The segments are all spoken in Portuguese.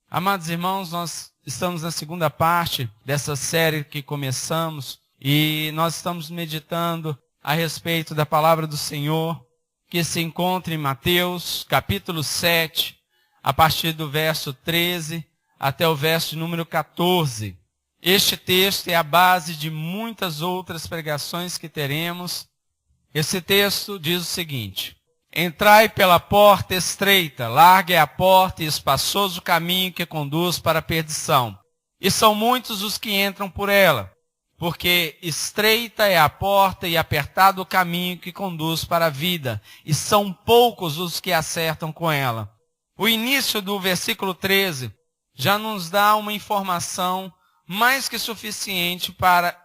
Amados irmãos, nós estamos na segunda parte dessa série que começamos e nós estamos meditando a respeito da palavra do Senhor que se encontra em Mateus, capítulo 7, a partir do verso 13 até o verso número 14. Este texto é a base de muitas outras pregações que teremos. Esse texto diz o seguinte: Entrai pela porta estreita, larga é a porta e espaçoso o caminho que conduz para a perdição. E são muitos os que entram por ela, porque estreita é a porta e apertado o caminho que conduz para a vida, e são poucos os que acertam com ela. O início do versículo 13 já nos dá uma informação mais que suficiente para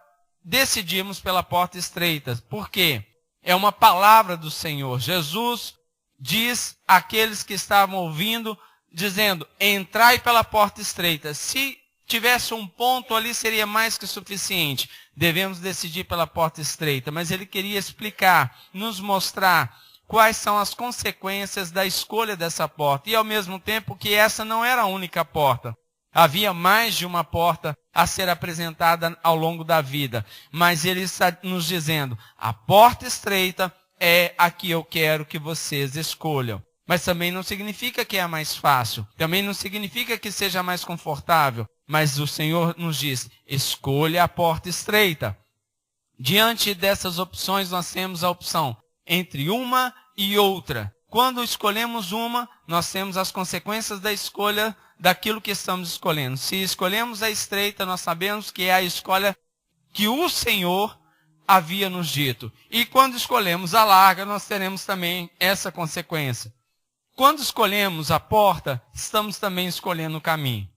decidirmos pela porta estreita. Por quê? É uma palavra do Senhor. Jesus diz àqueles que estavam ouvindo, dizendo, entrai pela porta estreita. Se tivesse um ponto ali, seria mais que suficiente. Devemos decidir pela porta estreita. Mas ele queria explicar, nos mostrar quais são as consequências da escolha dessa porta. E ao mesmo tempo que essa não era a única porta. Havia mais de uma porta a ser apresentada ao longo da vida. Mas ele está nos dizendo, a porta estreita é a que eu quero que vocês escolham. Mas também não significa que é a mais fácil. Também não significa que seja a mais confortável. Mas o Senhor nos diz, escolha a porta estreita. Diante dessas opções, nós temos a opção entre uma e outra. Quando escolhemos uma, nós temos as consequências da escolha daquilo que estamos escolhendo. Se escolhemos a estreita, nós sabemos que é a escolha que o Senhor havia nos dito. E quando escolhemos a larga, nós teremos também essa consequência. Quando escolhemos a porta, estamos também escolhendo o caminho.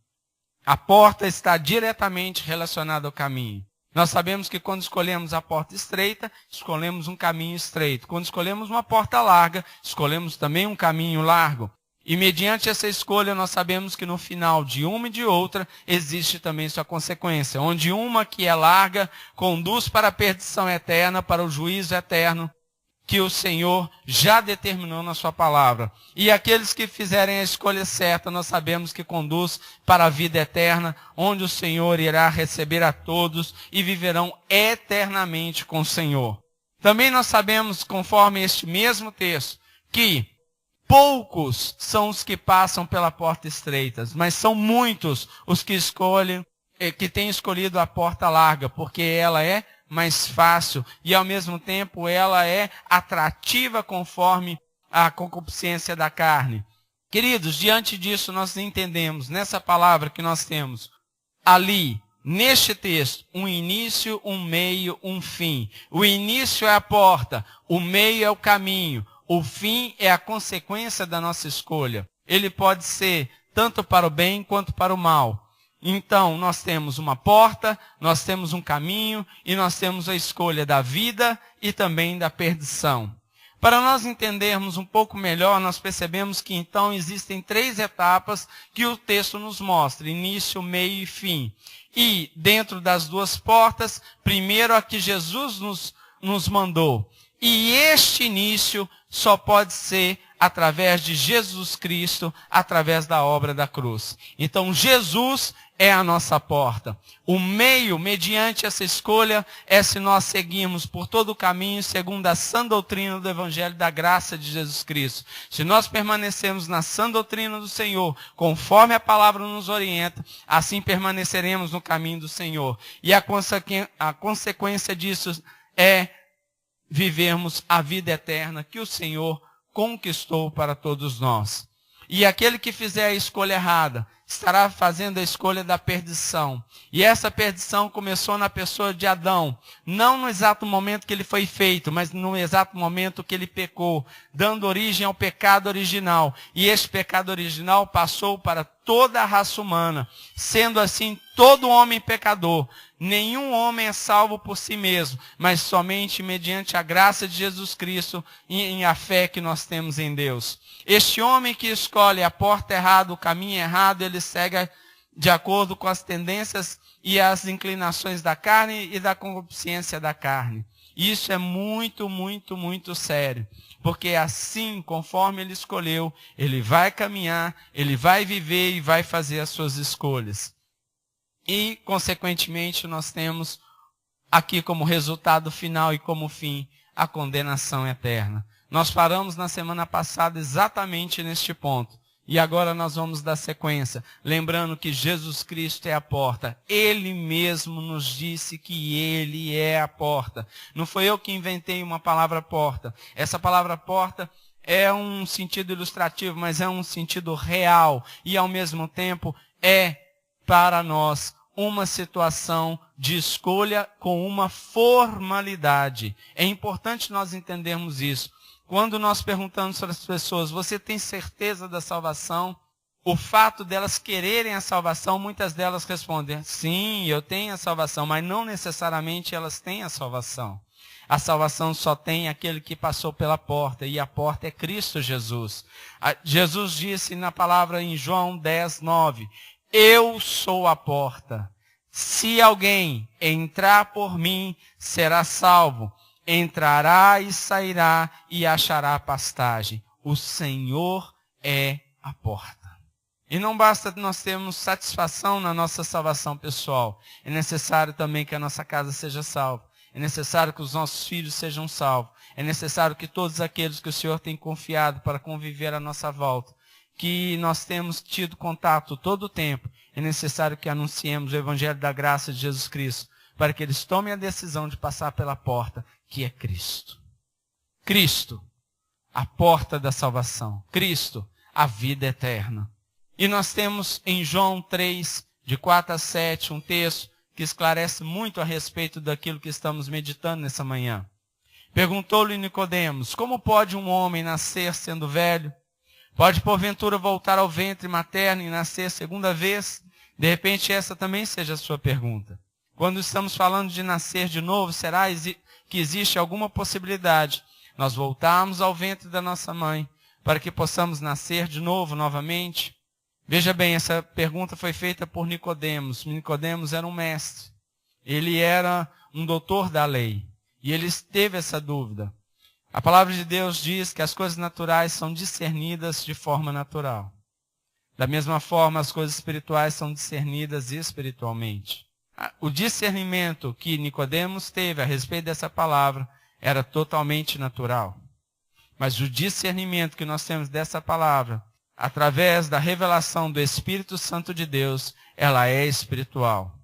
A porta está diretamente relacionada ao caminho. Nós sabemos que quando escolhemos a porta estreita, escolhemos um caminho estreito. Quando escolhemos uma porta larga, escolhemos também um caminho largo. E mediante essa escolha, nós sabemos que no final de uma e de outra, existe também sua consequência. Onde uma que é larga, conduz para a perdição eterna, para o juízo eterno, que o Senhor já determinou na sua palavra. E aqueles que fizerem a escolha certa, nós sabemos que conduz para a vida eterna, onde o Senhor irá receber a todos e viverão eternamente com o Senhor. Também nós sabemos, conforme este mesmo texto, que poucos são os que passam pela porta estreita, mas são muitos os que escolhem, que têm escolhido a porta larga, porque ela é mais fácil e ao mesmo tempo ela é atrativa conforme a concupiscência da carne. Queridos, diante disso nós entendemos, nessa palavra que nós temos ali, neste texto, um início, um meio, um fim. O início é a porta, o meio é o caminho, o fim é a consequência da nossa escolha. Ele pode ser tanto para o bem quanto para o mal. Então, nós temos uma porta, nós temos um caminho e nós temos a escolha da vida e também da perdição. Para nós entendermos um pouco melhor, nós percebemos que então existem 3 etapas que o texto nos mostra, início, meio e fim. E dentro das 2 portas, primeiro a que Jesus nos mandou. E este início só pode ser através de Jesus Cristo, através da obra da cruz. Então, Jesus é a nossa porta. O meio, mediante essa escolha, é se nós seguirmos por todo o caminho, segundo a sã doutrina do Evangelho da graça de Jesus Cristo. Se nós permanecermos na sã doutrina do Senhor, conforme a palavra nos orienta, assim permaneceremos no caminho do Senhor. E a consequência disso é vivermos a vida eterna que o Senhor conquistou para todos nós. E aquele que fizer a escolha errada, estará fazendo a escolha da perdição. E essa perdição começou na pessoa de Adão, não no exato momento que ele foi feito, mas no exato momento que ele pecou, dando origem ao pecado original. E esse pecado original passou para toda a raça humana. Sendo assim, todo homem pecador. Nenhum homem é salvo por si mesmo, mas somente mediante a graça de Jesus Cristo e em a fé que nós temos em Deus. Este homem que escolhe a porta errada, o caminho errado, ele segue de acordo com as tendências e as inclinações da carne e da concupiscência da carne. Isso é muito, muito, muito sério. Porque assim, conforme ele escolheu, ele vai caminhar, ele vai viver e vai fazer as suas escolhas. E, consequentemente, nós temos aqui como resultado final e como fim a condenação eterna. Nós paramos na semana passada exatamente neste ponto. E agora nós vamos dar sequência, lembrando que Jesus Cristo é a porta. Ele mesmo nos disse que Ele é a porta. Não foi eu que inventei uma palavra porta. Essa palavra porta é um sentido ilustrativo, mas é um sentido real. E ao mesmo tempo é para nós uma situação de escolha com uma formalidade. É importante nós entendermos isso. Quando nós perguntamos para as pessoas, você tem certeza da salvação? O fato delas quererem a salvação, muitas delas respondem, sim, eu tenho a salvação, mas não necessariamente elas têm a salvação. A salvação só tem aquele que passou pela porta, e a porta é Cristo Jesus. Jesus disse na palavra em João 10, 9, eu sou a porta. Se alguém entrar por mim, será salvo. Entrará e sairá e achará pastagem. O Senhor é a porta. E não basta nós termos satisfação na nossa salvação pessoal. É necessário também que a nossa casa seja salva. É necessário que os nossos filhos sejam salvos. É necessário que todos aqueles que o Senhor tem confiado para conviver à nossa volta, que nós temos tido contato todo o tempo, é necessário que anunciemos o Evangelho da graça de Jesus Cristo, para que eles tomem a decisão de passar pela porta, que é Cristo. Cristo, a porta da salvação. Cristo, a vida eterna. E nós temos em João 3, de 4 a 7, um texto que esclarece muito a respeito daquilo que estamos meditando nessa manhã. Perguntou-lhe Nicodemos, como pode um homem nascer sendo velho? Pode porventura voltar ao ventre materno e nascer segunda vez? De repente essa também seja a sua pergunta. Quando estamos falando de nascer de novo, será que existe alguma possibilidade nós voltarmos ao ventre da nossa mãe para que possamos nascer de novo, novamente? Veja bem, essa pergunta foi feita por Nicodemos. Nicodemos era um mestre. Ele era um doutor da lei. E ele teve essa dúvida. A palavra de Deus diz que as coisas naturais são discernidas de forma natural. Da mesma forma, as coisas espirituais são discernidas espiritualmente. O discernimento que Nicodemos teve a respeito dessa palavra era totalmente natural. Mas o discernimento que nós temos dessa palavra, através da revelação do Espírito Santo de Deus, ela é espiritual.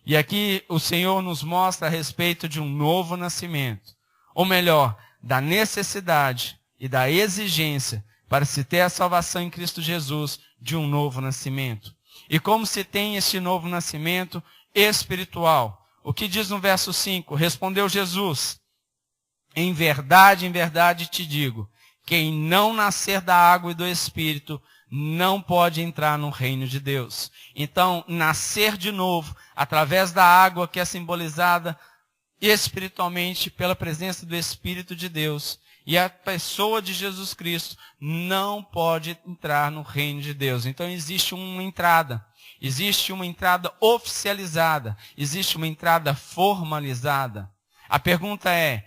E aqui o Senhor nos mostra a respeito de um novo nascimento. Ou melhor, da necessidade e da exigência para se ter a salvação em Cristo Jesus de um novo nascimento. E como se tem este novo nascimento espiritual? O que diz no verso 5? Respondeu Jesus, em verdade te digo, quem não nascer da água e do Espírito não pode entrar no reino de Deus. Então, nascer de novo, através da água que é simbolizada espiritualmente pela presença do Espírito de Deus, e a pessoa de Jesus Cristo não pode entrar no reino de Deus. Então existe uma entrada oficializada, existe uma entrada formalizada. A pergunta é,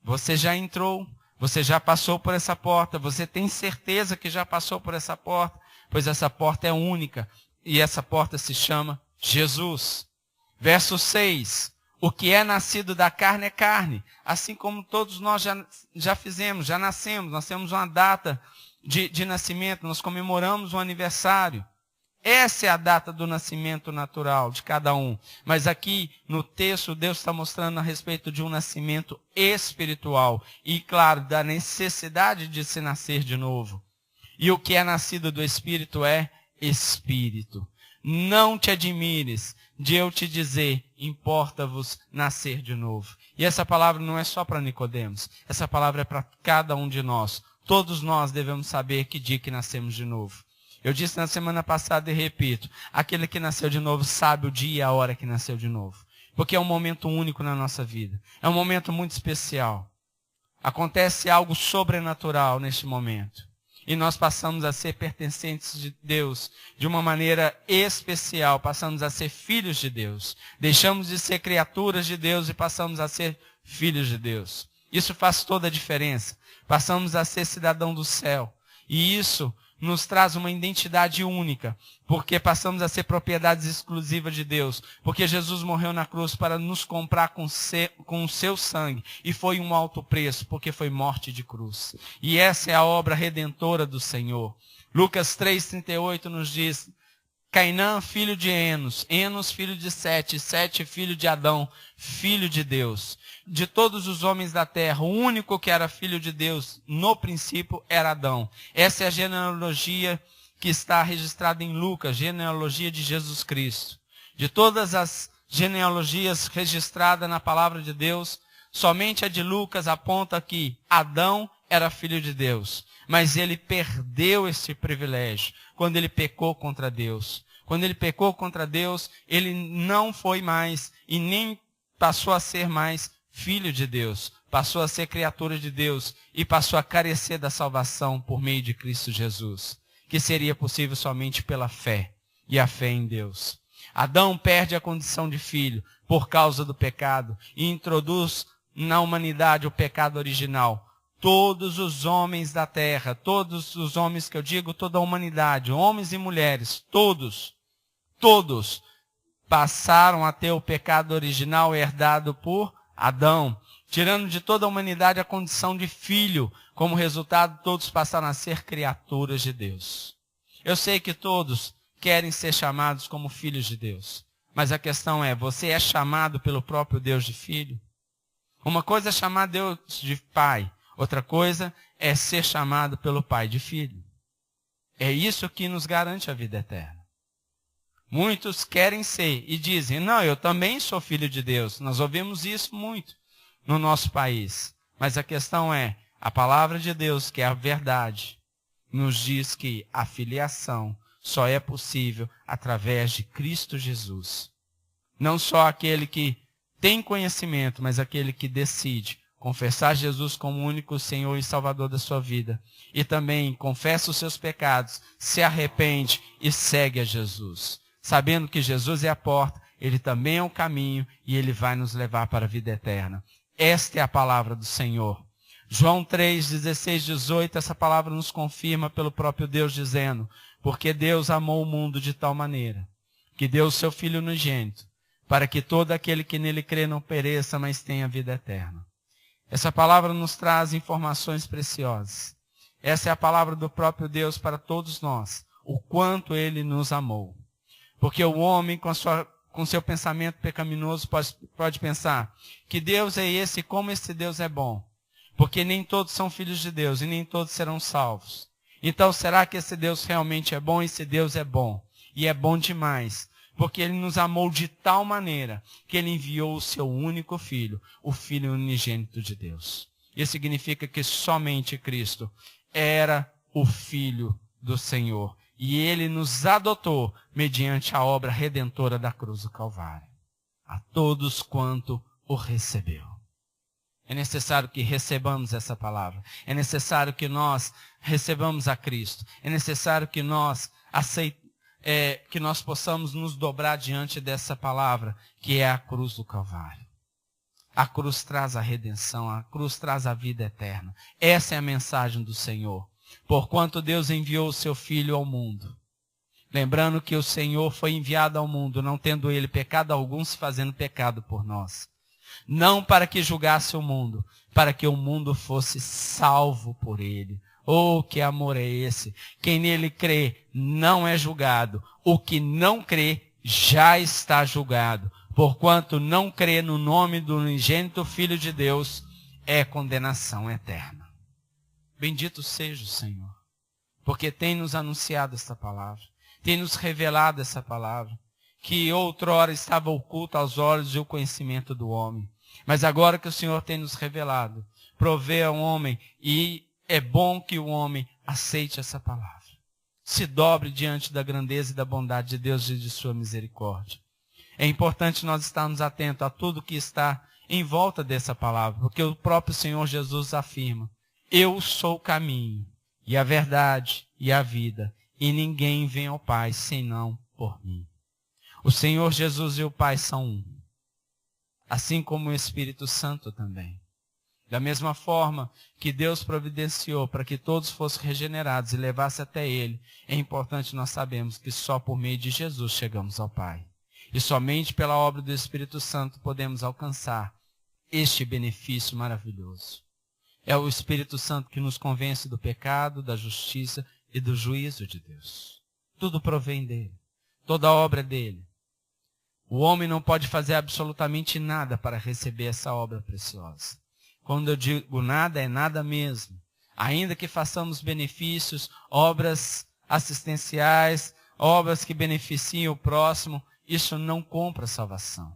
você já entrou? Você já passou por essa porta? Você tem certeza que já passou por essa porta? Pois essa porta é única, e essa porta se chama Jesus. Verso 6. O que é nascido da carne é carne, assim como todos nós já fizemos, já nascemos, nós temos uma data de nascimento, nós comemoramos um aniversário. Essa é a data do nascimento natural de cada um. Mas aqui no texto Deus está mostrando a respeito de um nascimento espiritual. E claro, da necessidade de se nascer de novo. E o que é nascido do Espírito é Espírito. Não te admires de eu te dizer, importa-vos nascer de novo. E essa palavra não é só para Nicodemos. Essa palavra é para cada um de nós. Todos nós devemos saber que dia que nascemos de novo. Eu disse na semana passada e repito, aquele que nasceu de novo sabe o dia e a hora que nasceu de novo. Porque é um momento único na nossa vida. É um momento muito especial. Acontece algo sobrenatural neste momento. E nós passamos a ser pertencentes de Deus de uma maneira especial. Passamos a ser filhos de Deus. Deixamos de ser criaturas de Deus e passamos a ser filhos de Deus. Isso faz toda a diferença. Passamos a ser cidadão do céu. E isso nos traz uma identidade única, porque passamos a ser propriedades exclusivas de Deus, porque Jesus morreu na cruz para nos comprar com o seu sangue, e foi um alto preço, porque foi morte de cruz. E essa é a obra redentora do Senhor. Lucas 3,38 nos diz: Cainã, filho de Enos, Enos, filho de Sete, Sete, filho de Adão, filho de Deus. De todos os homens da terra, o único que era filho de Deus no princípio era Adão. Essa é a genealogia que está registrada em Lucas, genealogia de Jesus Cristo. De todas as genealogias registradas na palavra de Deus, somente a de Lucas aponta que Adão era filho de Deus. Mas ele perdeu esse privilégio quando ele pecou contra Deus. Quando ele pecou contra Deus, ele não foi mais e nem passou a ser mais filho de Deus. Passou a ser criatura de Deus e passou a carecer da salvação por meio de Cristo Jesus, que seria possível somente pela fé e a fé em Deus. Adão perde a condição de filho por causa do pecado e introduz na humanidade o pecado original. Todos os homens da terra, todos os homens que eu digo, toda a humanidade, homens e mulheres, todos passaram a ter o pecado original herdado por Adão, tirando de toda a humanidade a condição de filho. Como resultado, todos passaram a ser criaturas de Deus. Eu sei que todos querem ser chamados como filhos de Deus, mas a questão é, você é chamado pelo próprio Deus de filho? Uma coisa é chamar Deus de pai, outra coisa é ser chamado pelo Pai de filho. É isso que nos garante a vida eterna. Muitos querem ser e dizem, não, eu também sou filho de Deus. Nós ouvimos isso muito no nosso país. Mas a questão é, a palavra de Deus, que é a verdade, nos diz que a filiação só é possível através de Cristo Jesus. Não só aquele que tem conhecimento, mas aquele que decide confessar Jesus como o único Senhor e Salvador da sua vida. E também confessa os seus pecados, se arrepende e segue a Jesus. Sabendo que Jesus é a porta, Ele também é o caminho e Ele vai nos levar para a vida eterna. Esta é a palavra do Senhor. João 3, 16, 18, essa palavra nos confirma pelo próprio Deus dizendo, porque Deus amou o mundo de tal maneira, que deu o seu Filho unigênito, para que todo aquele que nele crê não pereça, mas tenha vida eterna. Essa palavra nos traz informações preciosas. Essa é a palavra do próprio Deus para todos nós, o quanto Ele nos amou. Porque o homem, com seu pensamento pecaminoso, pode pensar que Deus é esse e como esse Deus é bom. Porque nem todos são filhos de Deus e nem todos serão salvos. Então, será que esse Deus realmente é bom? Esse Deus é bom. E é bom demais. Porque Ele nos amou de tal maneira que Ele enviou o seu único Filho, o Filho unigênito de Deus. Isso significa que somente Cristo era o Filho do Senhor. E Ele nos adotou mediante a obra redentora da cruz do Calvário. A todos quanto o recebeu. É necessário que recebamos essa palavra. É necessário que nós recebamos a Cristo. É necessário que nós que nós possamos nos dobrar diante dessa palavra, que é a cruz do Calvário. A cruz traz a redenção, a cruz traz a vida eterna. Essa é a mensagem do Senhor. Porquanto Deus enviou o seu Filho ao mundo. Lembrando que o Senhor foi enviado ao mundo, não tendo Ele pecado algum, se fazendo pecado por nós. Não para que julgasse o mundo, para que o mundo fosse salvo por Ele. Oh, que amor é esse! Quem nele crê não é julgado. O que não crê já está julgado. Porquanto não crê no nome do unigênito Filho de Deus, é condenação eterna. Bendito seja o Senhor, porque tem nos anunciado esta palavra, tem nos revelado essa palavra, que outrora estava oculta aos olhos e o conhecimento do homem. Mas agora que o Senhor tem nos revelado, provê ao homem e é bom que o homem aceite essa palavra. Se dobre diante da grandeza e da bondade de Deus e de sua misericórdia. É importante nós estarmos atentos a tudo que está em volta dessa palavra, porque o próprio Senhor Jesus afirma, eu sou o caminho e a verdade e a vida, e ninguém vem ao Pai senão por mim. O Senhor Jesus e o Pai são um. assim como o Espírito Santo também. Da mesma forma que Deus providenciou para que todos fossem regenerados e levassem até Ele, é importante nós sabermos que só por meio de Jesus chegamos ao Pai. E somente pela obra do Espírito Santo podemos alcançar este benefício maravilhoso. É o Espírito Santo que nos convence do pecado, da justiça e do juízo de Deus. Tudo provém dele. Toda a obra é dele. O homem não pode fazer absolutamente nada para receber essa obra preciosa. Quando eu digo nada, é nada mesmo. Ainda que façamos benefícios, obras assistenciais, obras que beneficiem o próximo, isso não compra a salvação.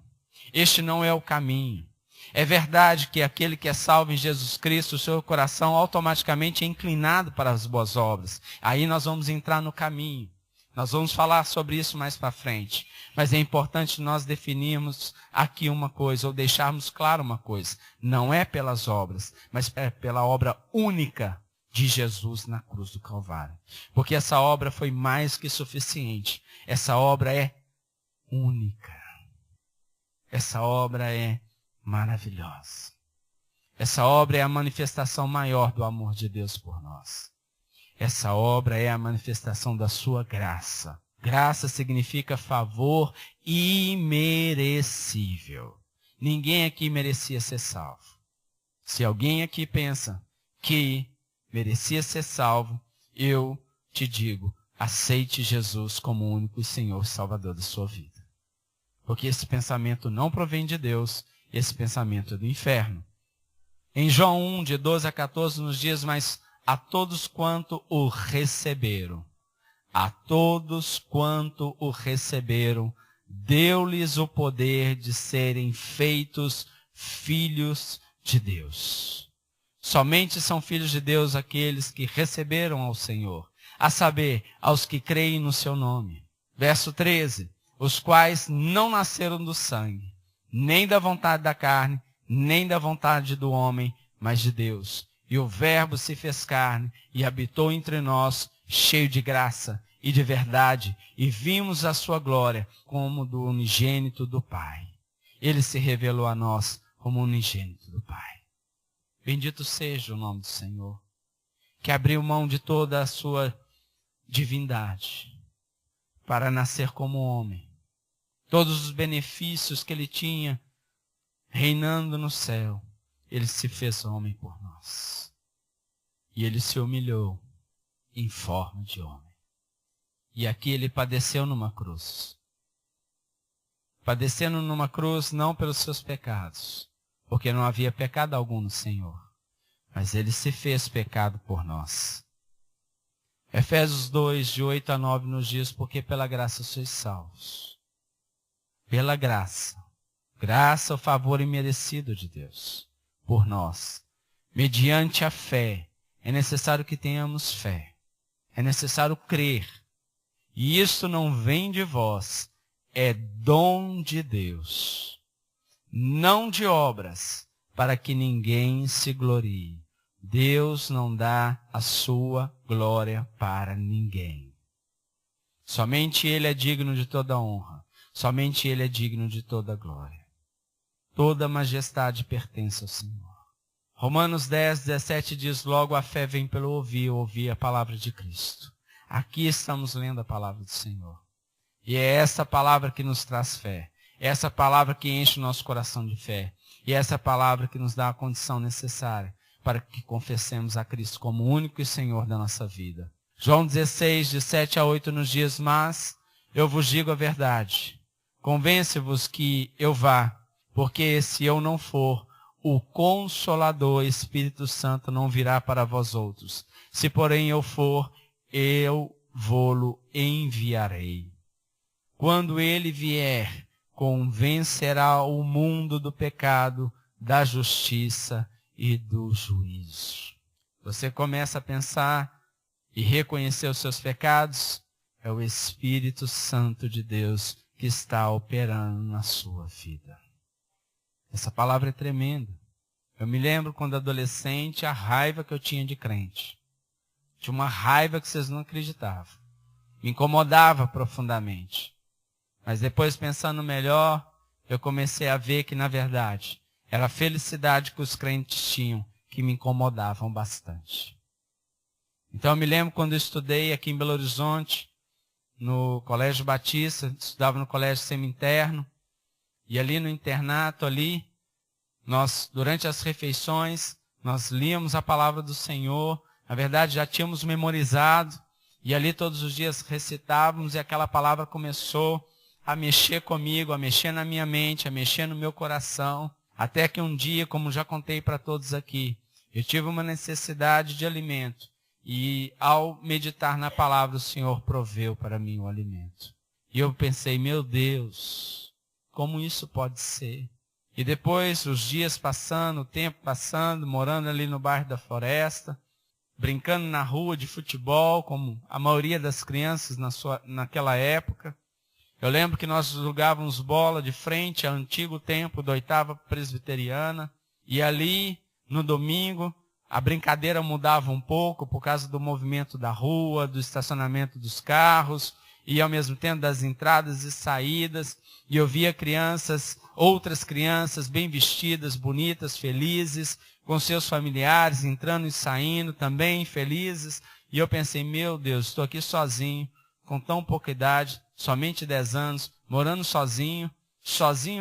Este não é o caminho. É verdade que aquele que é salvo em Jesus Cristo, o seu coração automaticamente é inclinado para as boas obras. Aí nós vamos entrar no caminho. Nós vamos falar sobre isso mais para frente. Mas é importante nós definirmos aqui uma coisa, ou deixarmos claro uma coisa. Não é pelas obras, mas é pela obra única de Jesus na cruz do Calvário. Porque essa obra foi mais que suficiente. Essa obra é única. Essa obra é maravilhosa. Essa obra é a manifestação maior do amor de Deus por nós. Essa obra é a manifestação da sua graça. Graça significa favor imerecível. Ninguém aqui merecia ser salvo. Se alguém aqui pensa que merecia ser salvo, eu te digo, aceite Jesus como o único Senhor e Salvador da sua vida. Porque esse pensamento não provém de Deus, esse pensamento é do inferno. Em João 1, de 12 a 14, nos diz, mas a todos quanto o receberam, deu-lhes o poder de serem feitos filhos de Deus. Somente são filhos de Deus aqueles que receberam ao Senhor, a saber, aos que creem no seu nome. Verso 13, os quais não nasceram do sangue, nem da vontade da carne, nem da vontade do homem, mas de Deus. E o Verbo se fez carne e habitou entre nós, cheio de graça e de verdade, e vimos a sua glória como do unigênito do Pai. Ele se revelou a nós como unigênito do Pai. Bendito seja o nome do Senhor, que abriu mão de toda a sua divindade para nascer como homem. Todos os benefícios que ele tinha reinando no céu, ele se fez homem por nós. E ele se humilhou em forma de homem. E aqui ele padeceu numa cruz. Padecendo numa cruz não pelos seus pecados, porque não havia pecado algum no Senhor, mas ele se fez pecado por nós. Efésios 2, de 8 a 9 nos diz, porque pela graça sois salvos. Pela graça. Graça, o favor imerecido de Deus por nós. Mediante a fé. É necessário que tenhamos fé. É necessário crer. E isto não vem de vós. É dom de Deus. Não de obras, para que ninguém se glorie. Deus não dá a sua glória para ninguém. Somente Ele é digno de toda honra. Somente Ele é digno de toda glória. Toda majestade pertence ao Senhor. Romanos 10, 17 diz, logo a fé vem pelo ouvir a palavra de Cristo. Aqui estamos lendo a palavra do Senhor. E é essa palavra que nos traz fé. É essa palavra que enche o nosso coração de fé. E é essa palavra que nos dá a condição necessária para que confessemos a Cristo como o único e Senhor da nossa vida. João 16, de 7 a 8 nos diz, mas eu vos digo a verdade. Convence-vos que eu vá, porque se eu não for, o Consolador, Espírito Santo, não virá para vós outros. Se, porém, eu for, eu vô-lo enviarei. Quando ele vier, convencerá o mundo do pecado, da justiça e do juízo. Você começa a pensar e reconhecer os seus pecados, é o Espírito Santo de Deus que está operando na sua vida. Essa palavra é tremenda. Eu me lembro quando adolescente, a raiva que eu tinha de crente. Tinha uma raiva que vocês não acreditavam. Me incomodava profundamente. Mas depois, pensando melhor, eu comecei a ver que, na verdade, era a felicidade que os crentes tinham que me incomodavam bastante. Então eu me lembro quando eu estudei aqui em Belo Horizonte, no Colégio Batista, estudava no Colégio Semi-Interno, e ali no internato, nós, durante as refeições, nós líamos a palavra do Senhor, na verdade já tínhamos memorizado, e ali todos os dias recitávamos, e aquela palavra começou a mexer comigo, a mexer na minha mente, a mexer no meu coração, até que um dia, como já contei para todos aqui, eu tive uma necessidade de alimento, e ao meditar na palavra, o Senhor proveu para mim o alimento. E eu pensei, meu Deus, como isso pode ser? E depois, os dias passando, o tempo passando, morando ali no bairro da Floresta, brincando na rua de futebol, como a maioria das crianças naquela época. Eu lembro que nós jogávamos bola de frente ao antigo templo da 8ª Presbiteriana, e ali, no domingo, a brincadeira mudava um pouco por causa do movimento da rua, do estacionamento dos carros, e ao mesmo tempo das entradas e saídas, e eu via outras crianças bem vestidas, bonitas, felizes, com seus familiares entrando e saindo, também felizes, e eu pensei, meu Deus, estou aqui sozinho, com tão pouca idade, somente 10 anos, morando sozinho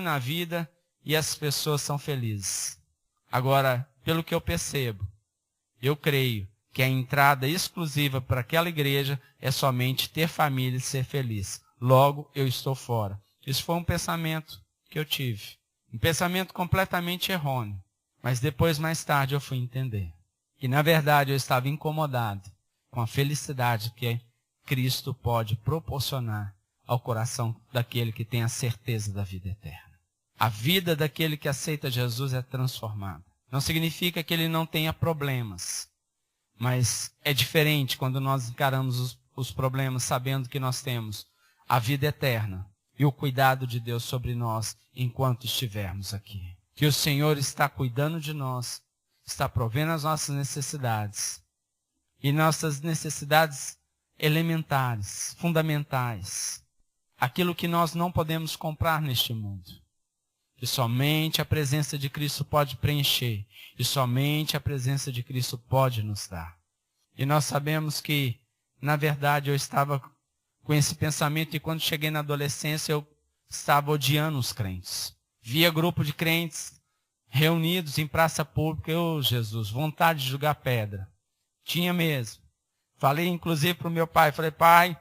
na vida, e as pessoas são felizes. Agora, pelo que eu percebo, eu creio que a entrada exclusiva para aquela igreja é somente ter família e ser feliz. Logo, eu estou fora. Isso foi um pensamento que eu tive. Um pensamento completamente errôneo. Mas depois, mais tarde, eu fui entender que, na verdade, eu estava incomodado com a felicidade que Cristo pode proporcionar ao coração daquele que tem a certeza da vida eterna. A vida daquele que aceita Jesus é transformada. Não significa que ele não tenha problemas, mas é diferente quando nós encaramos os problemas sabendo que nós temos a vida eterna e o cuidado de Deus sobre nós enquanto estivermos aqui. Que o Senhor está cuidando de nós, está provendo as nossas necessidades, e nossas necessidades elementares, fundamentais, aquilo que nós não podemos comprar neste mundo. E somente a presença de Cristo pode preencher. E somente a presença de Cristo pode nos dar. E nós sabemos que, na verdade, eu estava com esse pensamento e quando cheguei na adolescência eu estava odiando os crentes. Via grupo de crentes reunidos em praça pública. Jesus, vontade de jogar pedra. Tinha mesmo. Falei inclusive para o meu pai. Falei, pai,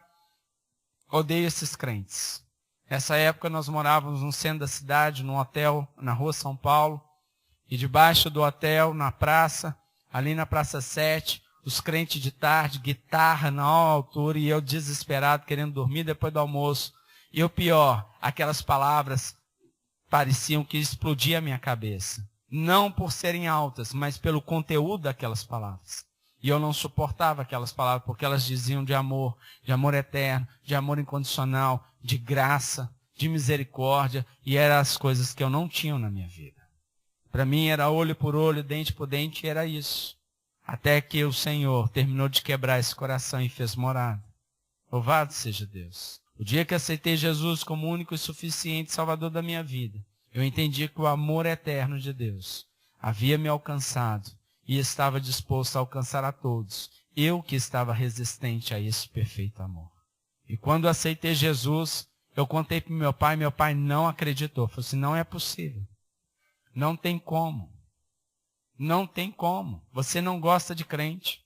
odeio esses crentes. Nessa época nós morávamos no centro da cidade, num hotel na rua São Paulo. E debaixo do hotel, na praça, ali na Praça 7, os crentes de tarde, guitarra na altura, e eu desesperado, querendo dormir depois do almoço. E o pior, aquelas palavras pareciam que explodiam a minha cabeça. Não por serem altas, mas pelo conteúdo daquelas palavras. E eu não suportava aquelas palavras, porque elas diziam de amor eterno, de amor incondicional, de graça, de misericórdia, e eram as coisas que eu não tinha na minha vida. Para mim era olho por olho, dente por dente, e era isso. Até que o Senhor terminou de quebrar esse coração e fez morada. Louvado seja Deus. O dia que aceitei Jesus como único e suficiente Salvador da minha vida, eu entendi que o amor eterno de Deus havia me alcançado e estava disposto a alcançar a todos. Eu que estava resistente a esse perfeito amor. E quando aceitei Jesus, eu contei para meu pai não acreditou. Falei assim, não é possível. Não tem como. Não tem como. Você não gosta de crente.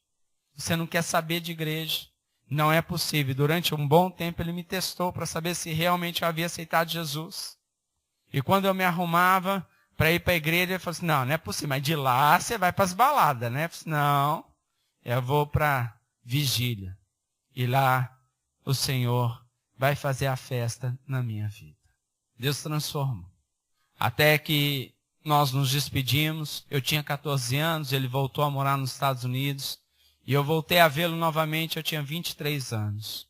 Você não quer saber de igreja. Não é possível. Durante um bom tempo ele me testou para saber se realmente eu havia aceitado Jesus. E quando eu me arrumava para ir para a igreja, ele falou assim, não é possível. Mas de lá você vai para as baladas, né? Eu falei assim, não, eu vou para vigília. E lá o Senhor vai fazer a festa na minha vida. Deus transforma. Até que nós nos despedimos, eu tinha 14 anos, ele voltou a morar nos Estados Unidos, e eu voltei a vê-lo novamente, eu tinha 23 anos.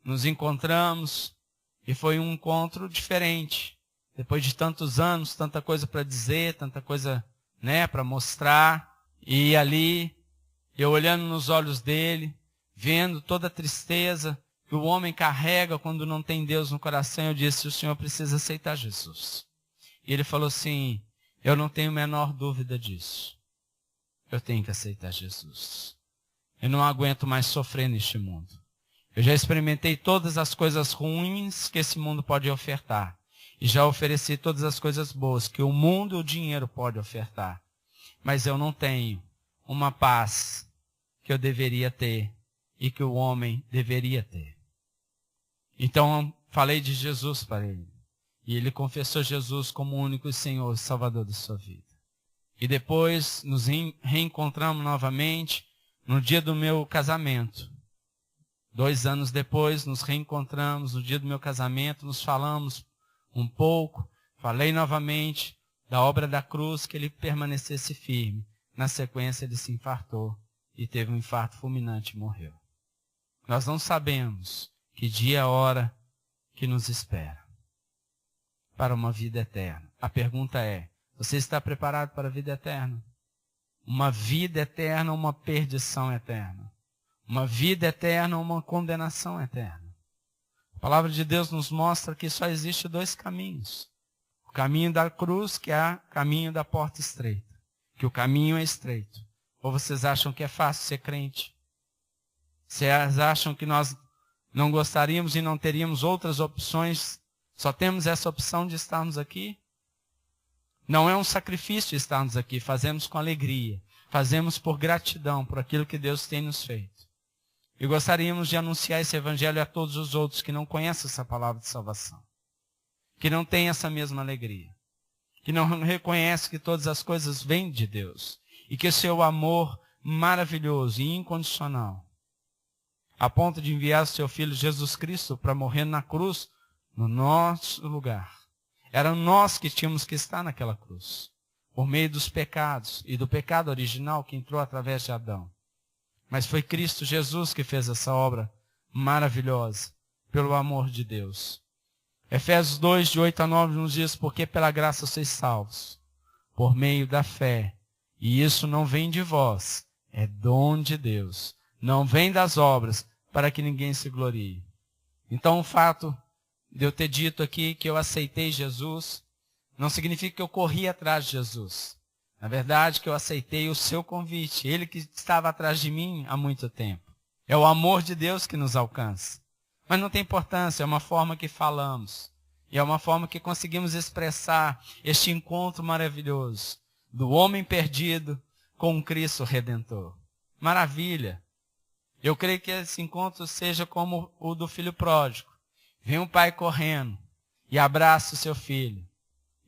Nos encontramos, e foi um encontro diferente. Depois de tantos anos, tanta coisa para dizer, tanta coisa, para mostrar, e ali, eu olhando nos olhos dele, vendo toda a tristeza, que o homem carrega quando não tem Deus no coração. Eu disse, o senhor precisa aceitar Jesus. E ele falou assim, eu não tenho a menor dúvida disso. Eu tenho que aceitar Jesus. Eu não aguento mais sofrer neste mundo. Eu já experimentei todas as coisas ruins que esse mundo pode ofertar. E já ofereci todas as coisas boas que o mundo e o dinheiro pode ofertar. Mas eu não tenho uma paz que eu deveria ter e que o homem deveria ter. Então, falei de Jesus para ele. E ele confessou Jesus como o único Senhor e Salvador da sua vida. E depois nos reencontramos novamente no dia do meu casamento. 2 anos depois, nos reencontramos no dia do meu casamento, nos falamos um pouco. Falei novamente da obra da cruz, que ele permanecesse firme. Na sequência, ele se infartou e teve um infarto fulminante e morreu. Nós não sabemos que dia e a hora que nos espera para uma vida eterna. A pergunta é, você está preparado para a vida eterna? Uma vida eterna ou uma perdição eterna? Uma vida eterna ou uma condenação eterna? A palavra de Deus nos mostra que só existe 2 caminhos. O caminho da cruz, que é o caminho da porta estreita. Que o caminho é estreito. Ou vocês acham que é fácil ser crente? Vocês acham que nós não gostaríamos e não teríamos outras opções? Só temos essa opção de estarmos aqui? Não é um sacrifício estarmos aqui. Fazemos com alegria. Fazemos por gratidão por aquilo que Deus tem nos feito. E gostaríamos de anunciar esse evangelho a todos os outros que não conhecem essa palavra de salvação. Que não têm essa mesma alegria. Que não reconhecem que todas as coisas vêm de Deus. E que o seu amor maravilhoso e incondicional, a ponto de enviar o seu Filho Jesus Cristo para morrer na cruz, no nosso lugar. Era nós que tínhamos que estar naquela cruz. Por meio dos pecados e do pecado original que entrou através de Adão. Mas foi Cristo Jesus que fez essa obra maravilhosa, pelo amor de Deus. Efésios 2, de 8 a 9, nos diz, porque pela graça sois salvos, por meio da fé. E isso não vem de vós, é dom de Deus. Não vem das obras, para que ninguém se glorie. Então o fato de eu ter dito aqui que eu aceitei Jesus, não significa que eu corri atrás de Jesus. Na verdade, que eu aceitei o seu convite. Ele que estava atrás de mim há muito tempo. É o amor de Deus que nos alcança. Mas não tem importância, é uma forma que falamos. E é uma forma que conseguimos expressar este encontro maravilhoso do homem perdido com um Cristo Redentor. Maravilha! Eu creio que esse encontro seja como o do filho pródigo. Vem um pai correndo e abraça o seu filho.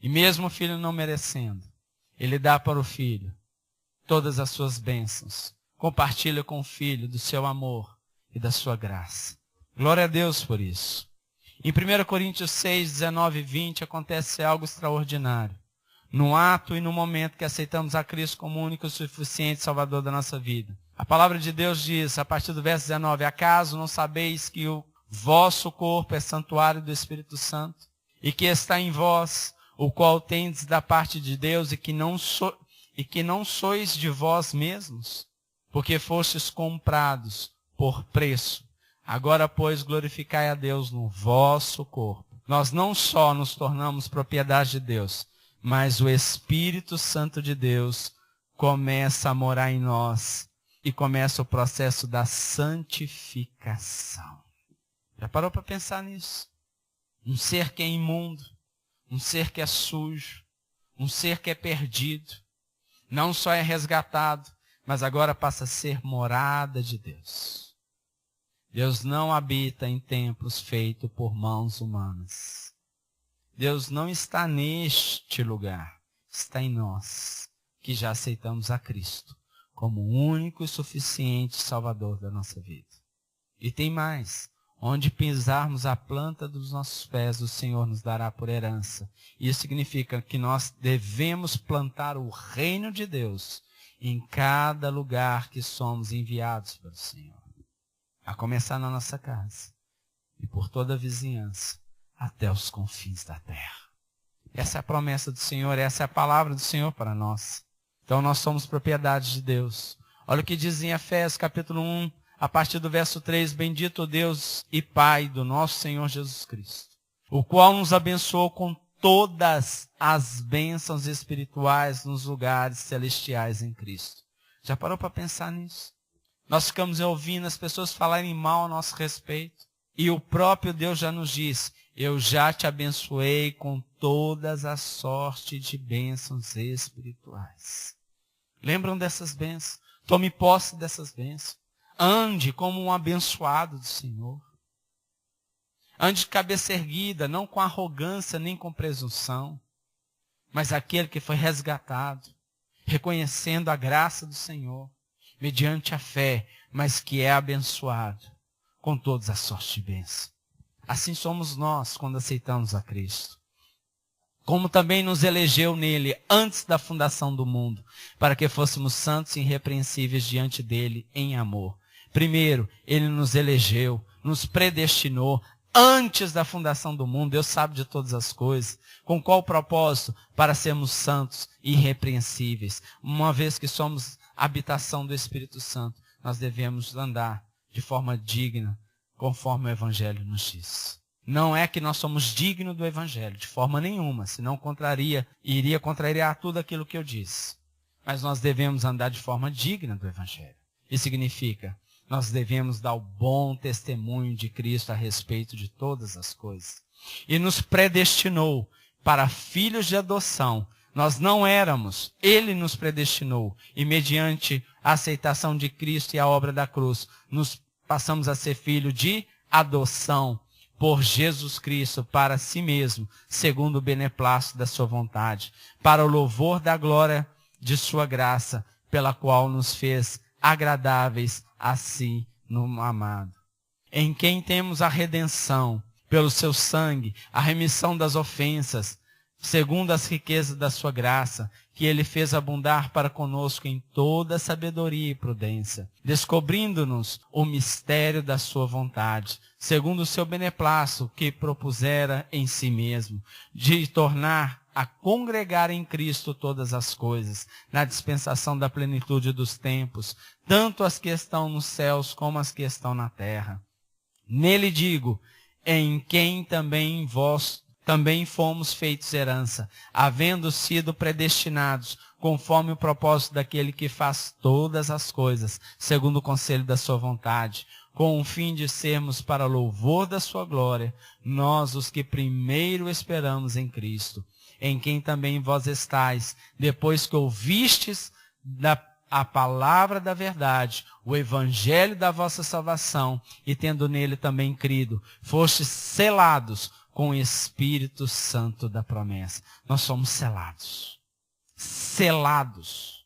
E mesmo o filho não merecendo, ele dá para o filho todas as suas bênçãos. Compartilha com o filho do seu amor e da sua graça. Glória a Deus por isso. Em 1 Coríntios 6, 19 e 20 acontece algo extraordinário. No ato e no momento que aceitamos a Cristo como único e suficiente Salvador da nossa vida. A palavra de Deus diz, a partir do verso 19, acaso não sabeis que o vosso corpo é santuário do Espírito Santo e que está em vós, o qual tendes da parte de Deus e que não sois de vós mesmos, porque fostes comprados por preço. Agora, pois, glorificai a Deus no vosso corpo. Nós não só nos tornamos propriedade de Deus, mas o Espírito Santo de Deus começa a morar em nós e começa o processo da santificação. Já parou para pensar nisso? Um ser que é imundo, um ser que é sujo, um ser que é perdido, não só é resgatado, mas agora passa a ser morada de Deus. Deus não habita em templos feitos por mãos humanas. Deus não está neste lugar, está em nós, que já aceitamos a Cristo como o único e suficiente Salvador da nossa vida. E tem mais. Onde pisarmos a planta dos nossos pés, o Senhor nos dará por herança. Isso significa que nós devemos plantar o reino de Deus em cada lugar que somos enviados pelo Senhor. A começar na nossa casa e por toda a vizinhança, até os confins da terra. Essa é a promessa do Senhor, essa é a palavra do Senhor para nós. Então nós somos propriedade de Deus. Olha o que diz em Efésios capítulo 1, a partir do verso 3, bendito Deus e Pai do nosso Senhor Jesus Cristo, o qual nos abençoou com todas as bênçãos espirituais nos lugares celestiais em Cristo. Já parou para pensar nisso? Nós ficamos ouvindo as pessoas falarem mal a nosso respeito. E o próprio Deus já nos diz, eu já te abençoei com todas as sortes de bênçãos espirituais. Lembram dessas bênçãos? Tome posse dessas bênçãos. Ande como um abençoado do Senhor. Ande de cabeça erguida, não com arrogância nem com presunção, mas aquele que foi resgatado, reconhecendo a graça do Senhor, mediante a fé, mas que é abençoado com todas as sortes de bênção. Assim somos nós quando aceitamos a Cristo. Como também nos elegeu nele antes da fundação do mundo, para que fôssemos santos e irrepreensíveis diante dele em amor. Primeiro, ele nos elegeu, nos predestinou antes da fundação do mundo. Deus sabe de todas as coisas. Com qual propósito? Para sermos santos e irrepreensíveis. Uma vez que somos habitação do Espírito Santo, nós devemos andar de forma digna, conforme o Evangelho nos diz. Não é que nós somos dignos do Evangelho, de forma nenhuma, senão iria contrariar tudo aquilo que eu disse. Mas nós devemos andar de forma digna do Evangelho. Isso significa, nós devemos dar o bom testemunho de Cristo a respeito de todas as coisas. E nos predestinou para filhos de adoção. Nós não éramos, Ele nos predestinou. E mediante a aceitação de Cristo e a obra da cruz, nos passamos a ser filhos de adoção por Jesus Cristo para si mesmo, segundo o beneplácito da sua vontade, para o louvor da glória de sua graça, pela qual nos fez agradáveis a si no amado. Em quem temos a redenção, pelo seu sangue, a remissão das ofensas, segundo as riquezas da sua graça, que ele fez abundar para conosco em toda sabedoria e prudência, descobrindo-nos o mistério da sua vontade, segundo o seu beneplácito que propusera em si mesmo, de tornar a congregar em Cristo todas as coisas, na dispensação da plenitude dos tempos, tanto as que estão nos céus como as que estão na terra. Nele digo, em quem também vós também fomos feitos herança, havendo sido predestinados, conforme o propósito daquele que faz todas as coisas, segundo o conselho da sua vontade, com o fim de sermos para louvor da sua glória, nós os que primeiro esperamos em Cristo, em quem também vós estáis, depois que ouvistes a palavra da verdade, o evangelho da vossa salvação, e tendo nele também crido, fostes selados com o Espírito Santo da promessa. Nós somos selados. Selados.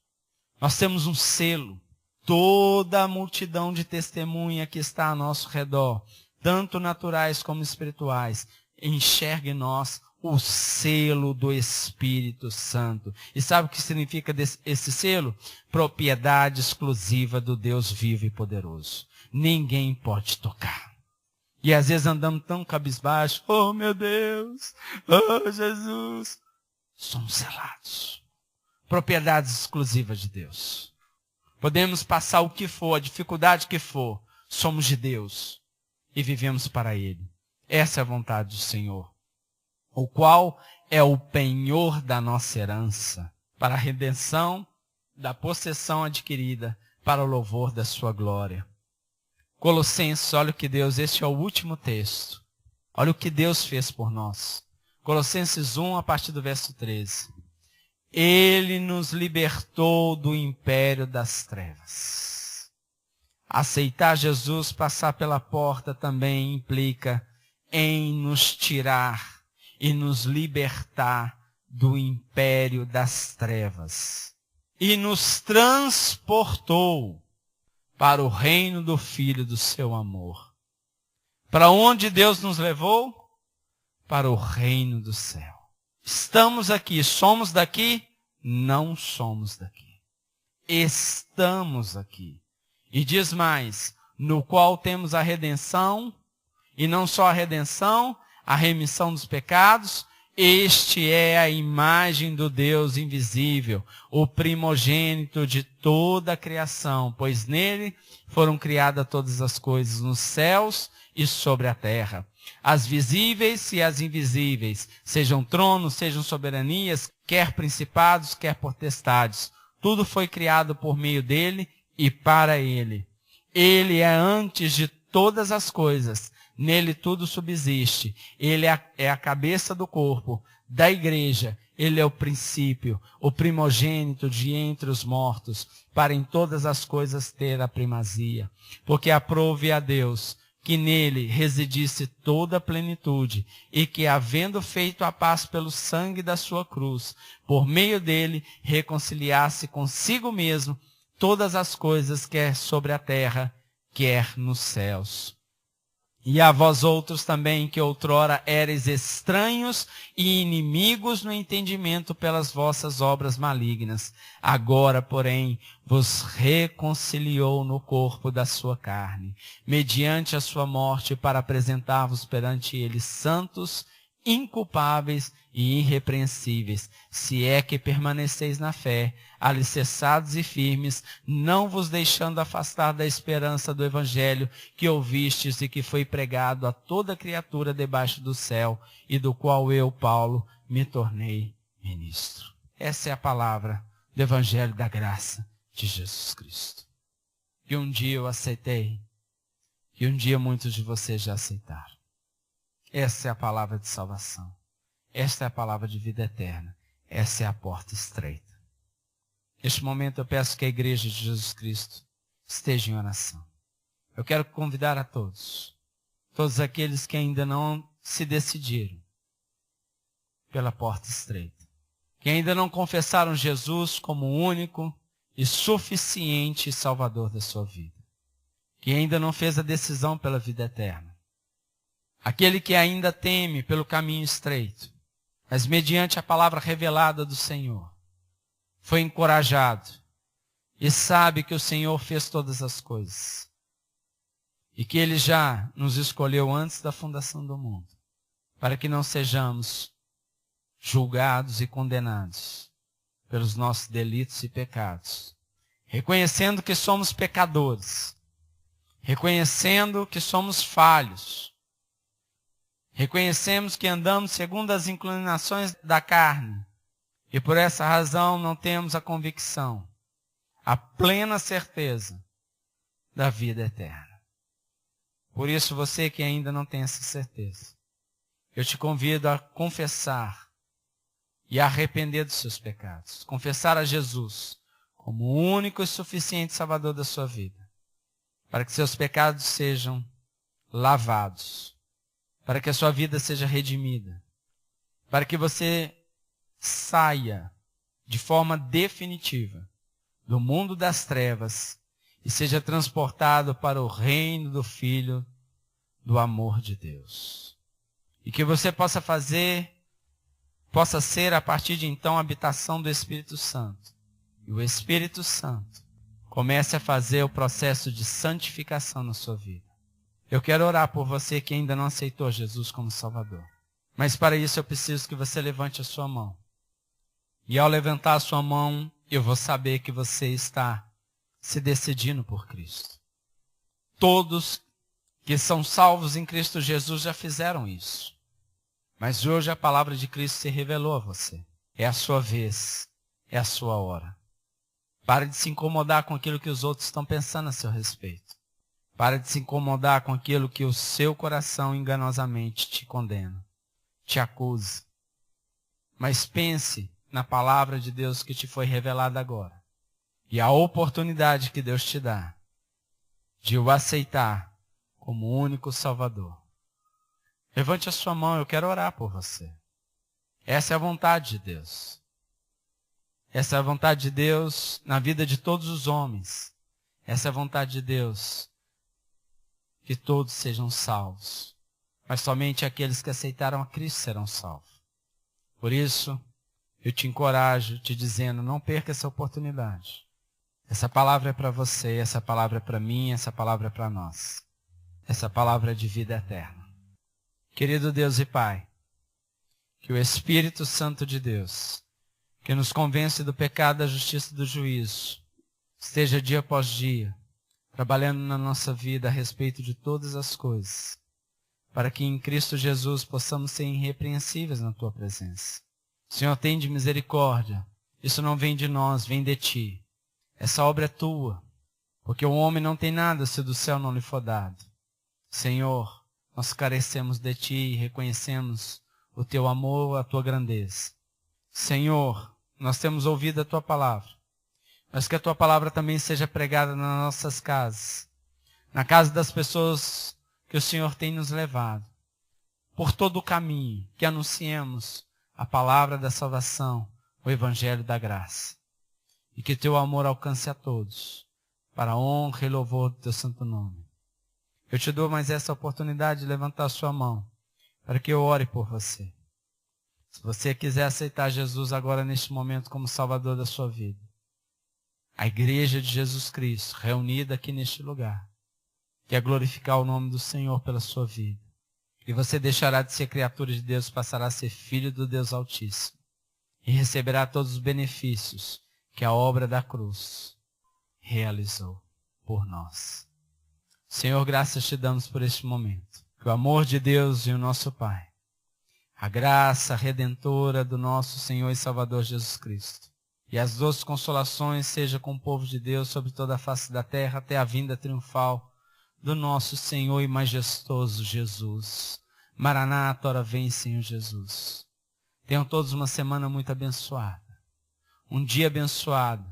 Nós temos um selo. Toda a multidão de testemunha que está a nosso redor, tanto naturais como espirituais, enxerga em nós o selo do Espírito Santo. E sabe o que significa esse selo? Propriedade exclusiva do Deus vivo e poderoso. Ninguém pode tocar. E às vezes andamos tão cabisbaixo. Oh, meu Deus! Oh, Jesus! Somos selados. Propriedades exclusivas de Deus. Podemos passar o que for, a dificuldade que for. Somos de Deus. E vivemos para Ele. Essa é a vontade do Senhor. O qual é o penhor da nossa herança, para a redenção da possessão adquirida, para o louvor da sua glória. Colossenses, olha o que Deus, este é o último texto. Olha o que Deus fez por nós. Colossenses 1, a partir do verso 13. Ele nos libertou do império das trevas. Aceitar Jesus, passar pela porta, também implica em nos tirar e nos libertar do império das trevas. E nos transportou para o reino do Filho do seu amor. Para onde Deus nos levou? Para o reino do céu. Estamos aqui, somos daqui? Não somos daqui. Estamos aqui. E diz mais, no qual temos a redenção, e não só a redenção, a remissão dos pecados Este é a imagem do Deus invisível, o primogênito de toda a criação, pois nele foram criadas todas as coisas, nos céus e sobre a terra. As visíveis e as invisíveis, sejam tronos, sejam soberanias, quer principados, quer potestades. Tudo foi criado por meio dele e para ele. Ele é antes de todas as coisas. Nele tudo subsiste. Ele é a cabeça do corpo, da igreja. Ele é o princípio, o primogênito de entre os mortos, para em todas as coisas ter a primazia. Porque aprove a Deus que nele residisse toda a plenitude, e que, havendo feito a paz pelo sangue da sua cruz, por meio dele reconciliasse consigo mesmo todas as coisas, quer sobre a terra, quer nos céus. E a vós outros também, que outrora eres estranhos e inimigos no entendimento pelas vossas obras malignas, agora, porém, vos reconciliou no corpo da sua carne, mediante a sua morte, para apresentar-vos perante ele santos, inculpáveis e irrepreensíveis, se é que permaneceis na fé, alicerçados e firmes, não vos deixando afastar da esperança do evangelho que ouvistes e que foi pregado a toda criatura debaixo do céu, e do qual eu, Paulo, me tornei ministro. Essa é a palavra do evangelho da graça de Jesus Cristo. Que um dia eu aceitei, e um dia muitos de vocês já aceitaram. Essa é a palavra de salvação. Esta é a palavra de vida eterna. Essa é a porta estreita. Neste momento eu peço que a igreja de Jesus Cristo esteja em oração. Eu quero convidar a todos aqueles que ainda não se decidiram pela porta estreita, que ainda não confessaram Jesus como o único e suficiente Salvador da sua vida, que ainda não fez a decisão pela vida eterna. Aquele que ainda teme pelo caminho estreito, mas mediante a palavra revelada do Senhor, foi encorajado e sabe que o Senhor fez todas as coisas e que Ele já nos escolheu antes da fundação do mundo, para que não sejamos julgados e condenados pelos nossos delitos e pecados, reconhecendo que somos pecadores, reconhecendo que somos falhos, reconhecemos que andamos segundo as inclinações da carne e por essa razão não temos a convicção, a plena certeza da vida eterna. Por isso, você que ainda não tem essa certeza, eu te convido a confessar e a arrepender dos seus pecados. Confessar a Jesus como o único e suficiente Salvador da sua vida, para que seus pecados sejam lavados, para que a sua vida seja redimida, para que você saia de forma definitiva do mundo das trevas e seja transportado para o reino do Filho do amor de Deus. E que você possa ser a partir de então a habitação do Espírito Santo. E o Espírito Santo comece a fazer o processo de santificação na sua vida. Eu quero orar por você que ainda não aceitou Jesus como Salvador. Mas para isso eu preciso que você levante a sua mão. E ao levantar a sua mão, eu vou saber que você está se decidindo por Cristo. Todos que são salvos em Cristo Jesus já fizeram isso. Mas hoje a palavra de Cristo se revelou a você. É a sua vez, é a sua hora. Pare de se incomodar com aquilo que os outros estão pensando a seu respeito. Pare de se incomodar com aquilo que o seu coração enganosamente te condena, te acusa. Mas pense na palavra de Deus que te foi revelada agora. E a oportunidade que Deus te dá de o aceitar como o único Salvador. Levante a sua mão, eu quero orar por você. Essa é a vontade de Deus. Essa é a vontade de Deus na vida de todos os homens. Essa é a vontade de Deus, que todos sejam salvos. Mas somente aqueles que aceitaram a Cristo serão salvos. Por isso, eu te encorajo, te dizendo, não perca essa oportunidade. Essa palavra é para você, essa palavra é para mim, essa palavra é para nós. Essa palavra é de vida eterna. Querido Deus e Pai, que o Espírito Santo de Deus, que nos convence do pecado, da justiça e do juízo, esteja dia após dia, trabalhando na nossa vida a respeito de todas as coisas, para que em Cristo Jesus possamos ser irrepreensíveis na Tua presença. Senhor, tem de misericórdia. Isso não vem de nós, vem de Ti. Essa obra é Tua, porque o homem não tem nada se do céu não lhe for dado. Senhor, nós carecemos de Ti e reconhecemos o Teu amor, a Tua grandeza. Senhor, nós temos ouvido a Tua palavra, mas que a Tua palavra também seja pregada nas nossas casas, na casa das pessoas que o Senhor tem nos levado, por todo o caminho, que anunciemos a palavra da salvação, o evangelho da graça, e que Teu amor alcance a todos, para a honra e louvor do Teu santo nome. Eu te dou mais essa oportunidade de levantar a sua mão, para que eu ore por você. Se você quiser aceitar Jesus agora neste momento como Salvador da sua vida, a igreja de Jesus Cristo, reunida aqui neste lugar, quer glorificar o nome do Senhor pela sua vida. E você deixará de ser criatura de Deus, passará a ser filho do Deus Altíssimo. E receberá todos os benefícios que a obra da cruz realizou por nós. Senhor, graças te damos por este momento. Que o amor de Deus e o nosso Pai, a graça redentora do nosso Senhor e Salvador Jesus Cristo, e as doces consolações seja com o povo de Deus sobre toda a face da terra, até a vinda triunfal do nosso Senhor e majestoso Jesus. Maranata, ora vem, Senhor Jesus. Tenham todos uma semana muito abençoada. Um dia abençoado,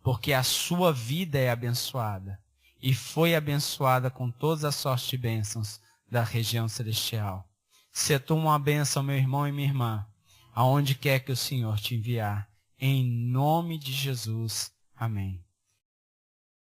porque a sua vida é abençoada. E foi abençoada com todas as sortes de bênçãos da região celestial. Se tu uma bênção, meu irmão e minha irmã, aonde quer que o Senhor te enviar. Em nome de Jesus. Amém.